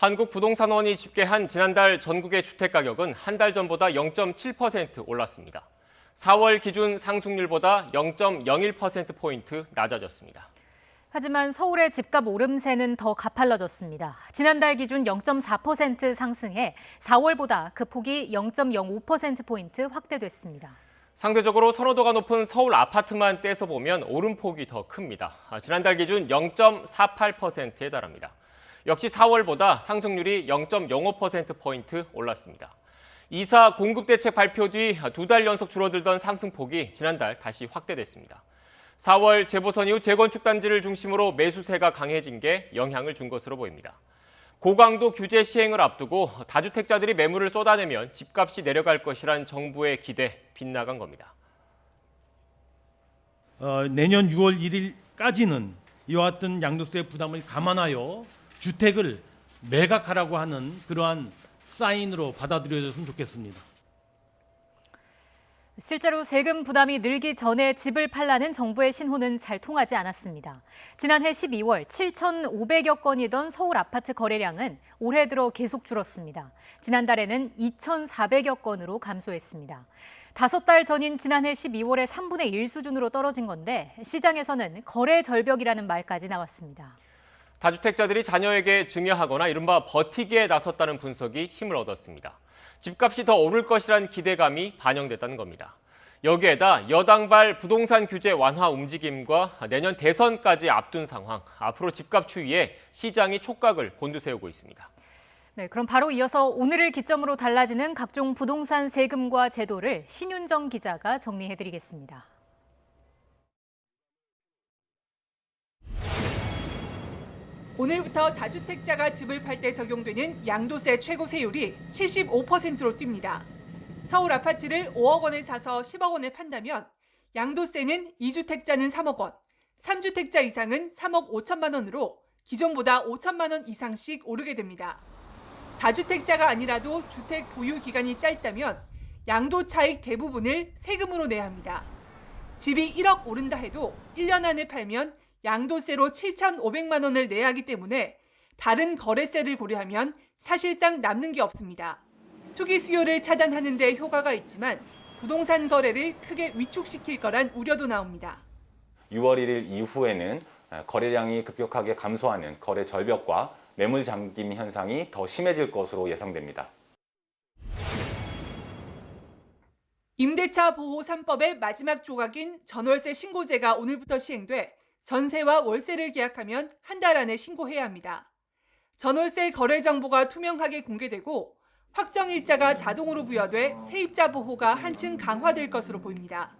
한국부동산원이 집계한 지난달 전국의 주택가격은 한 달 전보다 0.7% 올랐습니다. 4월 기준 상승률보다 0.01%포인트 낮아졌습니다. 하지만 서울의 집값 오름세는 더 가팔라졌습니다. 지난달 기준 0.4% 상승해 4월보다 그 폭이 0.05%포인트 확대됐습니다. 상대적으로 선호도가 높은 서울 아파트만 떼서 보면 오름폭이 더 큽니다. 지난달 기준 0.48%에 달합니다. 역시 4월보다 상승률이 0.05%포인트 올랐습니다. 이사 공급대책 발표 뒤 2달 연속 줄어들던 상승폭이 지난달 다시 확대됐습니다. 4월 재보선 이후 재건축 단지를 중심으로 매수세가 강해진 게 영향을 준 것으로 보입니다. 고강도 규제 시행을 앞두고 다주택자들이 매물을 쏟아내면 집값이 내려갈 것이란 정부의 기대 빗나간 겁니다. 내년 6월 1일까지는 이와 같은 양도세 부담을 감안하여 주택을 매각하라고 하는 그러한 사인으로 받아들여졌으면 좋겠습니다. 실제로 세금 부담이 늘기 전에 집을 팔라는 정부의 신호는 잘 통하지 않았습니다. 지난해 12월 7,500여 건이던 서울 아파트 거래량은 올해 들어 계속 줄었습니다. 지난달에는 2,400여 건으로 감소했습니다. 5달 전인 지난해 12월에 3분의 1 수준으로 떨어진 건데 시장에서는 거래 절벽이라는 말까지 나왔습니다. 다주택자들이 자녀에게 증여하거나 이른바 버티기에 나섰다는 분석이 힘을 얻었습니다. 집값이 더 오를 것이란 기대감이 반영됐다는 겁니다. 여기에다 여당발 부동산 규제 완화 움직임과 내년 대선까지 앞둔 상황, 앞으로 집값 추이에 시장이 촉각을 곤두세우고 있습니다. 네, 그럼 바로 이어서 오늘을 기점으로 달라지는 각종 부동산 세금과 제도를 신윤정 기자가 정리해드리겠습니다. 오늘부터 다주택자가 집을 팔 때 적용되는 양도세 최고 세율이 75%로 뜁니다. 서울 아파트를 5억 원에 사서 10억 원에 판다면 양도세는 2주택자는 3억 원, 3주택자 이상은 3억 5천만 원으로 기존보다 5천만 원 이상씩 오르게 됩니다. 다주택자가 아니라도 주택 보유 기간이 짧다면 양도 차익 대부분을 세금으로 내야 합니다. 집이 1억 오른다 해도 1년 안에 팔면 양도세로 7,500만 원을 내야 하기 때문에 다른 거래세를 고려하면 사실상 남는 게 없습니다. 투기 수요를 차단하는 데 효과가 있지만 부동산 거래를 크게 위축시킬 거란 우려도 나옵니다. 6월 1일 이후에는 거래량이 급격하게 감소하는 거래 절벽과 매물 잠김 현상이 더 심해질 것으로 예상됩니다. 임대차 보호 3법의 마지막 조각인 전월세 신고제가 오늘부터 시행돼 전세와 월세를 계약하면 한 달 안에 신고해야 합니다. 전월세 거래 정보가 투명하게 공개되고 확정일자가 자동으로 부여돼 세입자 보호가 한층 강화될 것으로 보입니다.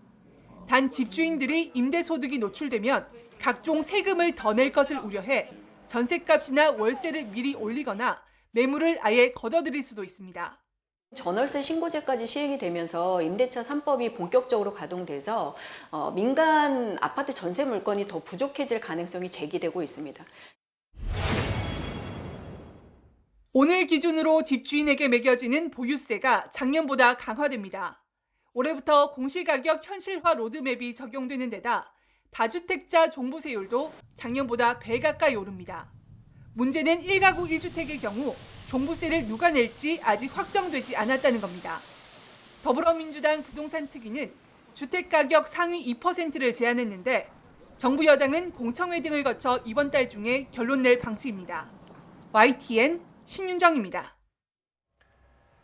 단 집주인들이 임대소득이 노출되면 각종 세금을 더 낼 것을 우려해 전세값이나 월세를 미리 올리거나 매물을 아예 걷어들일 수도 있습니다. 전월세 신고제까지 시행이 되면서 임대차 3법이 본격적으로 가동돼서 민간 아파트 전세 물건이 더 부족해질 가능성이 제기되고 있습니다. 오늘 기준으로 집주인에게 매겨지는 보유세가 작년보다 강화됩니다. 올해부터 공시가격 현실화 로드맵이 적용되는 데다 다주택자 종부세율도 작년보다 배 가까이 오릅니다. 문제는 1가구 1주택의 경우 종부세를 누가 낼지 아직 확정되지 않았다는 겁니다. 더불어민주당 부동산 특위는 주택가격 상위 2%를 제안했는데 정부 여당은 공청회 등을 거쳐 이번 달 중에 결론 낼 방침입니다. YTN 신윤정입니다.